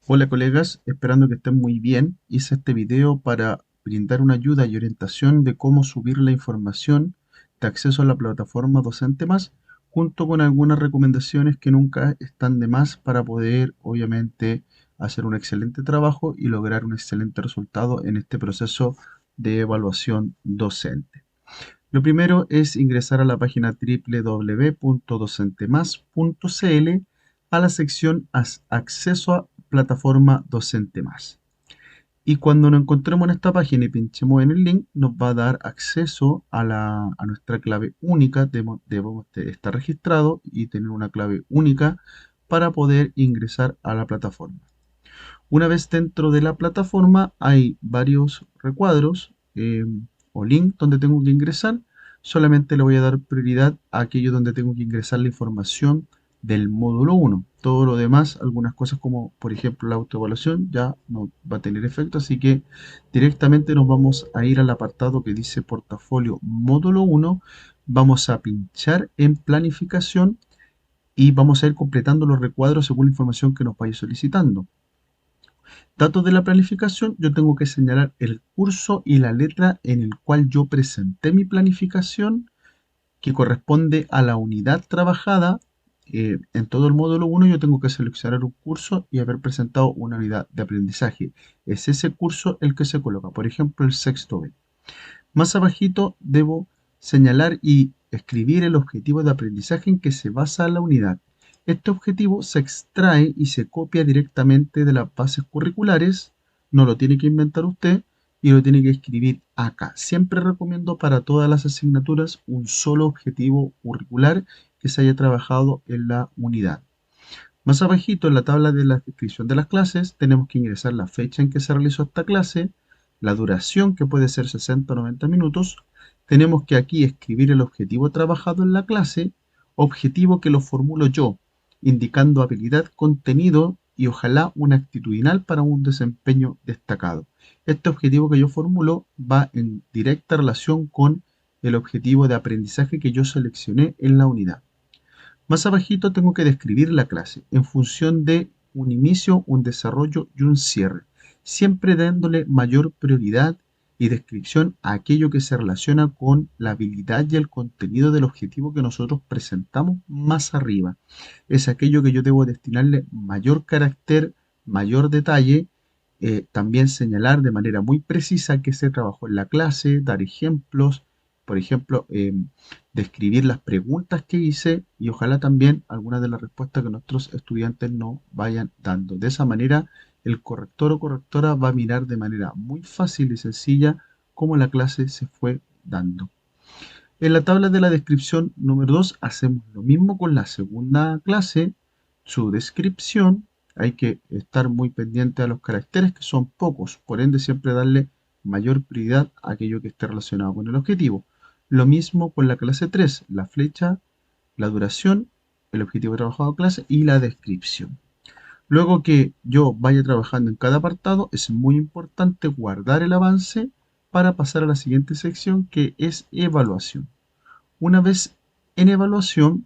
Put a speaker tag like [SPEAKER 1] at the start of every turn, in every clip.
[SPEAKER 1] Hola colegas, esperando que estén muy bien. Hice este video para brindar una ayuda y orientación de cómo subir la información de acceso a la plataforma Docente Más, junto con algunas recomendaciones que nunca están de más para poder, obviamente, hacer un excelente trabajo y lograr un excelente resultado en este proceso de evaluación docente. Lo primero es ingresar a la página www.docentemas.cl a la sección Acceso a plataforma Docente Más. Y cuando nos encontremos en esta página y pinchemos en el link, nos va a dar acceso a nuestra clave única. Debemos de estar registrado y tener una clave única para poder ingresar a la plataforma. Una vez dentro de la plataforma hay varios recuadros o link donde tengo que ingresar. Solamente le voy a dar prioridad a aquello donde tengo que ingresar la información del módulo 1. Todo lo demás, algunas cosas como por ejemplo la autoevaluación, ya no va a tener efecto, así que directamente nos vamos a ir al apartado que dice portafolio módulo 1. Vamos a pinchar en planificación y vamos a ir completando los recuadros según la información que nos vaya solicitando. Datos de la planificación, yo tengo que señalar el curso y la letra en el cual yo presenté mi planificación, que corresponde a la unidad trabajada. En todo el módulo 1 yo tengo que seleccionar un curso y haber presentado una unidad de aprendizaje. Es ese curso el que se coloca, por ejemplo, el sexto B. Más abajito debo señalar y escribir el objetivo de aprendizaje en que se basa la unidad. Este objetivo se extrae y se copia directamente de las bases curriculares, no lo tiene que inventar usted y lo tiene que escribir acá. Siempre recomiendo para todas las asignaturas un solo objetivo curricular que se haya trabajado en la unidad. Más abajito en la tabla de la descripción de las clases tenemos que ingresar la fecha en que se realizó esta clase, la duración que puede ser 60 o 90 minutos. Tenemos que aquí escribir el objetivo trabajado en la clase, objetivo que lo formulo yo, indicando habilidad, contenido y ojalá una actitudinal para un desempeño destacado. Este objetivo que yo formulo va en directa relación con el objetivo de aprendizaje que yo seleccioné en la unidad. Más abajito tengo que describir la clase en función de un inicio, un desarrollo y un cierre, siempre dándole mayor prioridad y descripción a aquello que se relaciona con la habilidad y el contenido del objetivo que nosotros presentamos más arriba. Es aquello que yo debo destinarle mayor carácter, mayor detalle, también señalar de manera muy precisa qué se trabajó en la clase, dar ejemplos, por ejemplo, describir las preguntas que hice y ojalá también algunas de las respuestas que nuestros estudiantes nos vayan dando. De esa manera, el corrector o correctora va a mirar de manera muy fácil y sencilla cómo la clase se fue dando. En la tabla de la descripción número 2 hacemos lo mismo con la segunda clase, su descripción. Hay que estar muy pendiente a los caracteres que son pocos, por ende siempre darle mayor prioridad a aquello que esté relacionado con el objetivo. Lo mismo con la clase 3, la flecha, la duración, el objetivo trabajado de clase y la descripción. Luego que yo vaya trabajando en cada apartado, es muy importante guardar el avance para pasar a la siguiente sección que es evaluación. Una vez en evaluación,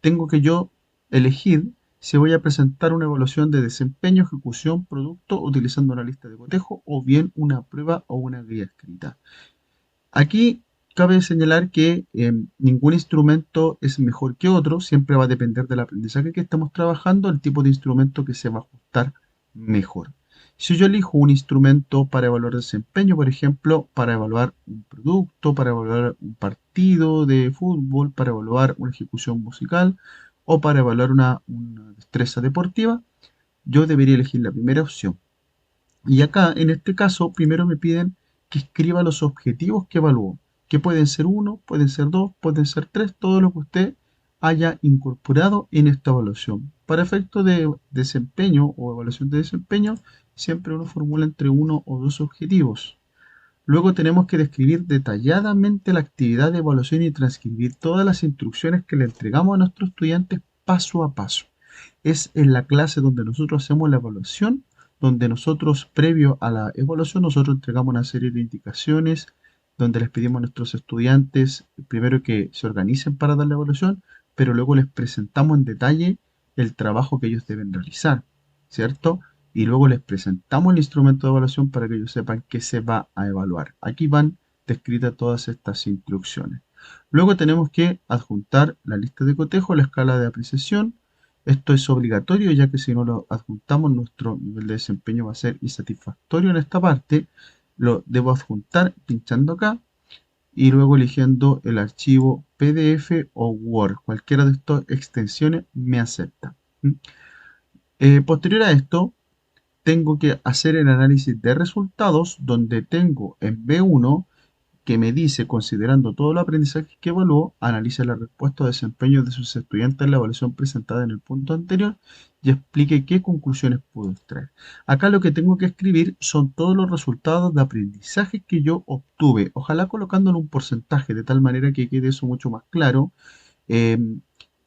[SPEAKER 1] tengo que yo elegir si voy a presentar una evaluación de desempeño, ejecución, producto, utilizando una lista de cotejo o bien una prueba o una guía escrita. Aquí cabe señalar que ningún instrumento es mejor que otro, siempre va a depender del aprendizaje que estemos trabajando, el tipo de instrumento que se va a ajustar mejor. Si yo elijo un instrumento para evaluar desempeño, por ejemplo, para evaluar un producto, para evaluar un partido de fútbol, para evaluar una ejecución musical o para evaluar una destreza deportiva, yo debería elegir la primera opción. Y acá, en este caso, primero me piden que escriba los objetivos que evalúo, que pueden ser uno, pueden ser dos, pueden ser tres, todo lo que usted haya incorporado en esta evaluación. Para efectos de desempeño o evaluación de desempeño, siempre uno formula entre uno o dos objetivos. Luego tenemos que describir detalladamente la actividad de evaluación y transcribir todas las instrucciones que le entregamos a nuestros estudiantes paso a paso. Es en la clase donde nosotros hacemos la evaluación, donde nosotros, previo a la evaluación, nosotros entregamos una serie de indicaciones, donde les pedimos a nuestros estudiantes, primero que se organicen para dar la evaluación, pero luego les presentamos en detalle el trabajo que ellos deben realizar, ¿cierto? y luego les presentamos el instrumento de evaluación para que ellos sepan qué se va a evaluar. Aquí van descritas todas estas instrucciones. Luego tenemos que adjuntar la lista de cotejo, la escala de apreciación. Esto es obligatorio, ya que si no lo adjuntamos, nuestro nivel de desempeño va a ser insatisfactorio en esta parte. Lo debo adjuntar pinchando acá y luego eligiendo el archivo PDF o Word. Cualquiera de estas extensiones me acepta. ¿Mm? Posterior a esto, tengo que hacer el análisis de resultados, donde tengo en B1 que me dice, considerando todo el aprendizaje que evaluó, analice la respuesta o desempeño de sus estudiantes en la evaluación presentada en el punto anterior y explique qué conclusiones pudo extraer. Acá lo que tengo que escribir son todos los resultados de aprendizaje que yo obtuve, ojalá colocándolo un porcentaje de tal manera que quede eso mucho más claro. Eh,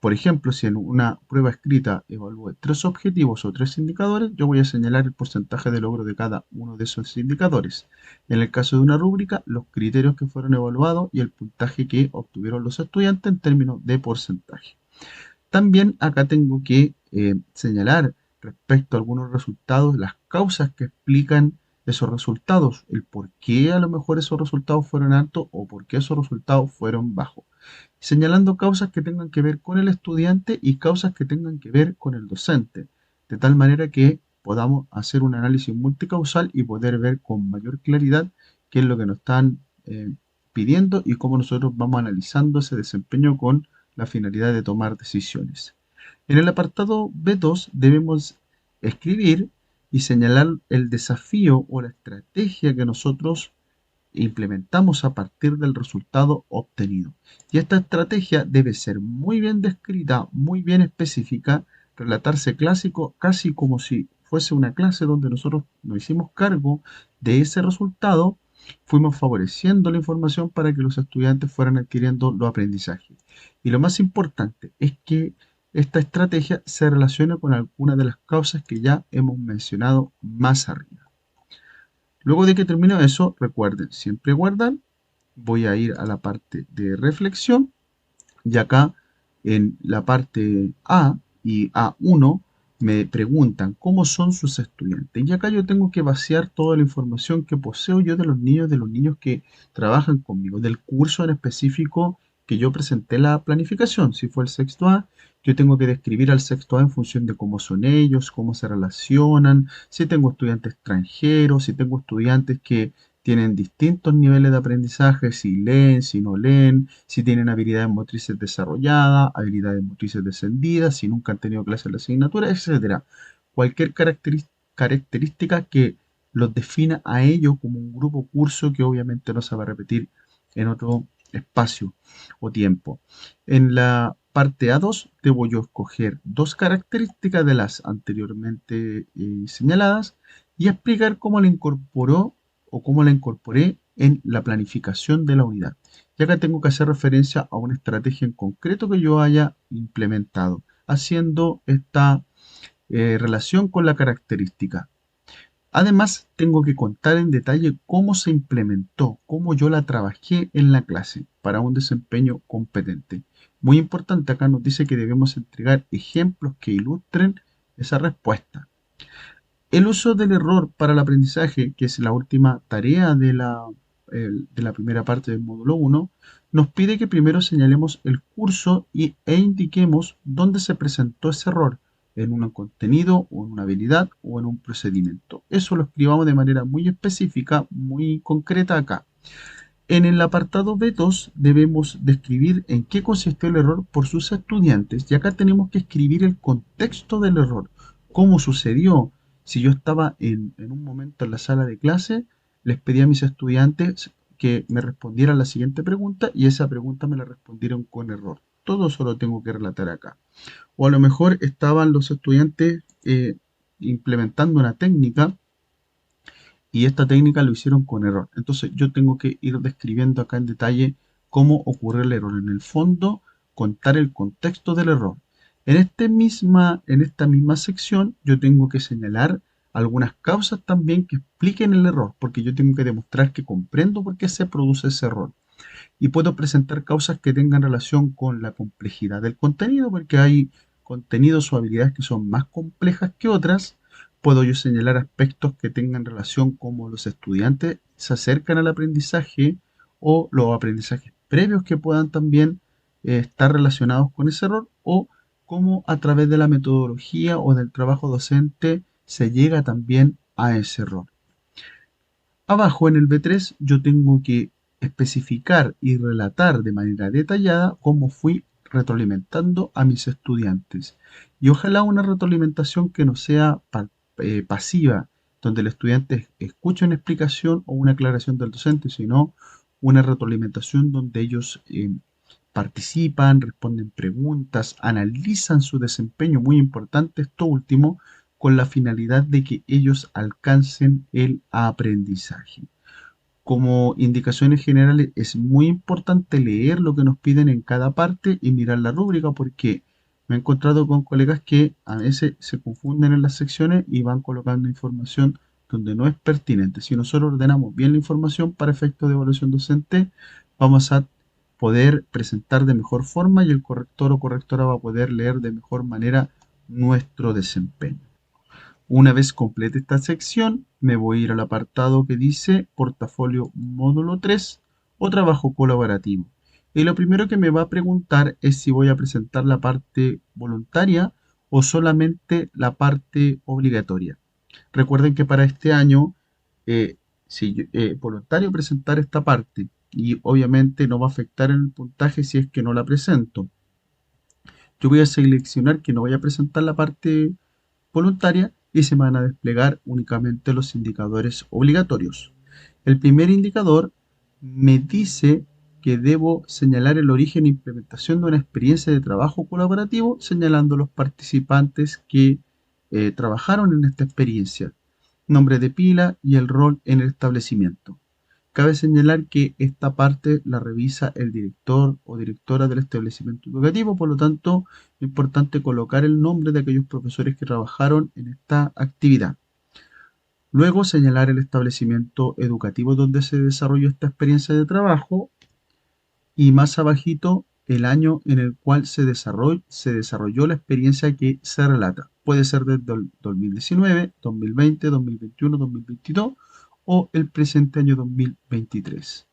[SPEAKER 1] por ejemplo, si en una prueba escrita evalúe tres objetivos o tres indicadores, yo voy a señalar el porcentaje de logro de cada uno de esos indicadores. En el caso de una rúbrica, los criterios que fueron evaluados y el puntaje que obtuvieron los estudiantes en términos de porcentaje. También acá tengo que señalar respecto a algunos resultados las causas que explican esos resultados, el por qué a lo mejor esos resultados fueron altos o por qué esos resultados fueron bajos, señalando causas que tengan que ver con el estudiante y causas que tengan que ver con el docente, de tal manera que podamos hacer un análisis multicausal y poder ver con mayor claridad qué es lo que nos están pidiendo y cómo nosotros vamos analizando ese desempeño con la finalidad de tomar decisiones. En el apartado B2 debemos escribir y señalar el desafío o la estrategia que nosotros implementamos a partir del resultado obtenido. Y esta estrategia debe ser muy bien descrita, muy bien específica, relatarse clásico, casi como si fuese una clase donde nosotros nos hicimos cargo de ese resultado, fuimos favoreciendo la información para que los estudiantes fueran adquiriendo los aprendizajes. Y lo más importante es que esta estrategia se relaciona con algunas de las causas que ya hemos mencionado más arriba. Luego de que termine eso, recuerden, siempre guardan. Voy a ir a la parte de reflexión y acá en la parte A y A1 me preguntan cómo son sus estudiantes. Y acá yo tengo que vaciar toda la información que poseo yo de los niños que trabajan conmigo, del curso en específico que yo presenté la planificación. Si fue el sexto A, yo tengo que describir al sexto A en función de cómo son ellos, cómo se relacionan, si tengo estudiantes extranjeros, si tengo estudiantes que tienen distintos niveles de aprendizaje, si leen, si no leen, si tienen habilidades motrices desarrolladas, habilidades motrices descendidas, si nunca han tenido clases de la asignatura, etcétera. Cualquier característica que los defina a ellos como un grupo curso que obviamente no se va a repetir en otro espacio o tiempo. En la parte A2 debo yo escoger dos características de las anteriormente señaladas y explicar cómo la incorporó o cómo la incorporé en la planificación de la unidad. Y acá tengo que hacer referencia a una estrategia en concreto que yo haya implementado, haciendo esta relación con la característica. Además, tengo que contar en detalle cómo se implementó, cómo yo la trabajé en la clase para un desempeño competente. Muy importante, acá nos dice que debemos entregar ejemplos que ilustren esa respuesta. El uso del error para el aprendizaje, que es la última tarea de la primera parte del módulo 1, nos pide que primero señalemos el curso e indiquemos dónde se presentó ese error, en un contenido o en una habilidad o en un procedimiento. Eso lo escribamos de manera muy específica, muy concreta acá. En el apartado B2 debemos describir en qué consistió el error por sus estudiantes y acá tenemos que escribir el contexto del error, cómo sucedió. Si yo estaba en un momento en la sala de clase, les pedí a mis estudiantes que me respondieran la siguiente pregunta y esa pregunta me la respondieron con error. Todo eso lo tengo que relatar acá. O a lo mejor estaban los estudiantes implementando una técnica y esta técnica lo hicieron con error. Entonces yo tengo que ir describiendo acá en detalle cómo ocurre el error. En el fondo, contar el contexto del error. En esta misma sección yo tengo que señalar algunas causas también que expliquen el error, porque yo tengo que demostrar que comprendo por qué se produce ese error. Y puedo presentar causas que tengan relación con la complejidad del contenido, porque hay contenidos o habilidades que son más complejas que otras. Puedo yo señalar aspectos que tengan relación como los estudiantes se acercan al aprendizaje o los aprendizajes previos que puedan también estar relacionados con ese error o cómo a través de la metodología o del trabajo docente se llega también a ese error. Abajo en el B3 yo tengo que especificar y relatar de manera detallada cómo fui retroalimentando a mis estudiantes. Y ojalá una retroalimentación que no sea pasiva, donde el estudiante escuche una explicación o una aclaración del docente, sino una retroalimentación donde ellos participan, responden preguntas, analizan su desempeño, muy importante esto último, con la finalidad de que ellos alcancen el aprendizaje. Como indicaciones generales, es muy importante leer lo que nos piden en cada parte y mirar la rúbrica porque me he encontrado con colegas que a veces se confunden en las secciones y van colocando información donde no es pertinente. Si nosotros ordenamos bien la información para efectos de evaluación docente, vamos a poder presentar de mejor forma y el corrector o correctora va a poder leer de mejor manera nuestro desempeño. Una vez complete esta sección, me voy a ir al apartado que dice Portafolio Módulo 3 o Trabajo Colaborativo. Y lo primero que me va a preguntar es si voy a presentar la parte voluntaria o solamente la parte obligatoria. Recuerden que para este año, si voluntario presentar esta parte y obviamente no va a afectar en el puntaje si es que no la presento. Yo voy a seleccionar que no voy a presentar la parte voluntaria y se van a desplegar únicamente los indicadores obligatorios. El primer indicador me dice que debo señalar el origen e implementación de una experiencia de trabajo colaborativo, señalando los participantes que trabajaron en esta experiencia, nombre de pila y el rol en el establecimiento. Cabe señalar que esta parte la revisa el director o directora del establecimiento educativo, por lo tanto, es importante colocar el nombre de aquellos profesores que trabajaron en esta actividad. Luego, señalar el establecimiento educativo donde se desarrolló esta experiencia de trabajo y más abajito el año en el cual se desarrolló la experiencia que se relata. Puede ser desde el 2019, 2020, 2021, 2022 o el presente año 2023.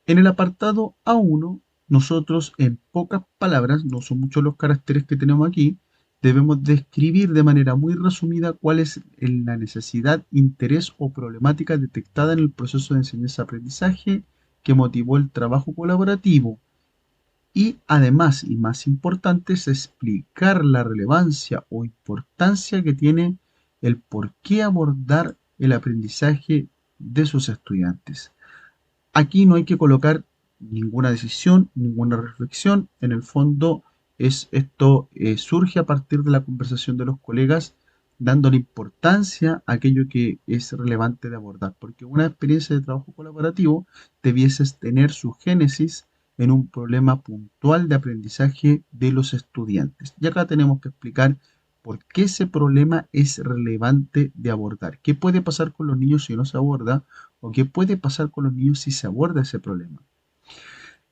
[SPEAKER 1] En el apartado A1, nosotros en pocas palabras, no son muchos los caracteres que tenemos aquí, debemos describir de manera muy resumida cuál es la necesidad, interés o problemática detectada en el proceso de enseñanza-aprendizaje que motivó el trabajo colaborativo. Y además, y más importante, es explicar la relevancia o importancia que tiene el por qué abordar el aprendizaje de sus estudiantes. Aquí no hay que colocar ninguna decisión, ninguna reflexión. En el fondo, esto surge a partir de la conversación de los colegas, dándole importancia a aquello que es relevante de abordar. Porque una experiencia de trabajo colaborativo debiese tener su génesis en un problema puntual de aprendizaje de los estudiantes. Y acá tenemos que explicar por qué ese problema es relevante de abordar. ¿Qué puede pasar con los niños si no se aborda? ¿O qué puede pasar con los niños si se aborda ese problema?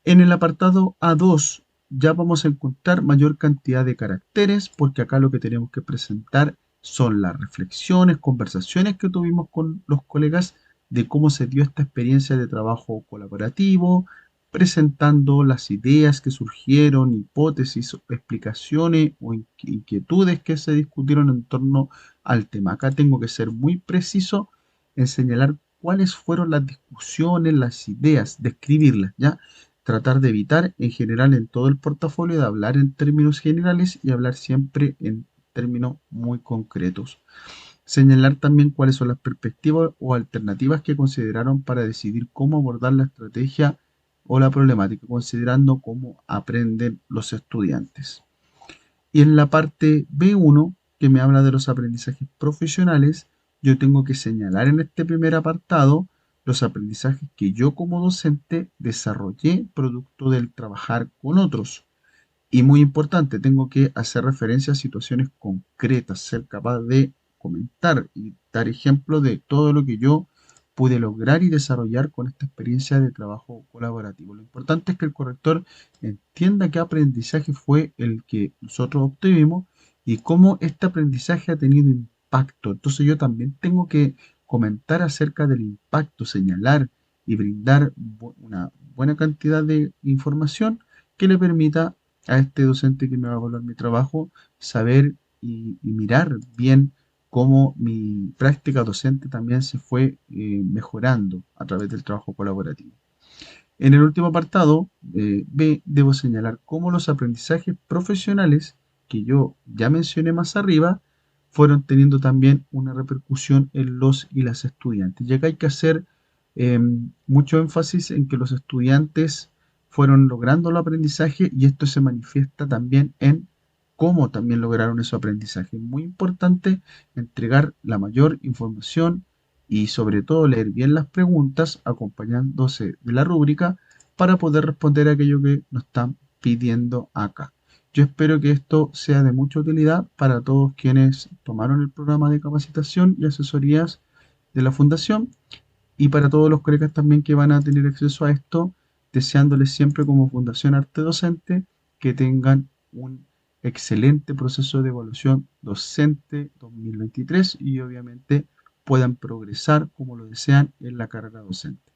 [SPEAKER 1] En el apartado A2 ya vamos a encontrar mayor cantidad de caracteres porque acá lo que tenemos que presentar son las reflexiones, conversaciones que tuvimos con los colegas de cómo se dio esta experiencia de trabajo colaborativo, presentando las ideas que surgieron, hipótesis, explicaciones o inquietudes que se discutieron en torno al tema. Acá tengo que ser muy preciso en señalar cuáles fueron las discusiones, las ideas, describirlas, ¿ya? Tratar de evitar en general en todo el portafolio de hablar en términos generales y hablar siempre en términos muy concretos. Señalar también cuáles son las perspectivas o alternativas que consideraron para decidir cómo abordar la estrategia o la problemática, considerando cómo aprenden los estudiantes. Y en la parte B1, que me habla de los aprendizajes profesionales, yo tengo que señalar en este primer apartado los aprendizajes que yo como docente desarrollé producto del trabajar con otros. Y muy importante, tengo que hacer referencia a situaciones concretas, ser capaz de comentar y dar ejemplo de todo lo que yo pude lograr y desarrollar con esta experiencia de trabajo colaborativo. Lo importante es que el corrector entienda qué aprendizaje fue el que nosotros obtuvimos y cómo este aprendizaje ha tenido impacto. Entonces yo también tengo que comentar acerca del impacto, señalar y brindar una buena cantidad de información que le permita a este docente que me va a evaluar mi trabajo saber y mirar bien cómo mi práctica docente también se fue mejorando a través del trabajo colaborativo. En el último apartado, B, debo señalar cómo los aprendizajes profesionales que yo ya mencioné más arriba fueron teniendo también una repercusión en los y las estudiantes. Y acá hay que hacer mucho énfasis en que los estudiantes fueron logrando el aprendizaje y esto se manifiesta también en cómo también lograron ese aprendizaje. Es muy importante entregar la mayor información y sobre todo leer bien las preguntas acompañándose de la rúbrica para poder responder a aquello que nos están pidiendo acá. Yo espero que esto sea de mucha utilidad para todos quienes tomaron el programa de capacitación y asesorías de la Fundación y para todos los colegas también que van a tener acceso a esto, deseándoles siempre como Fundación Arte Docente que tengan un excelente proceso de evaluación docente 2023 y obviamente puedan progresar como lo desean en la carrera docente.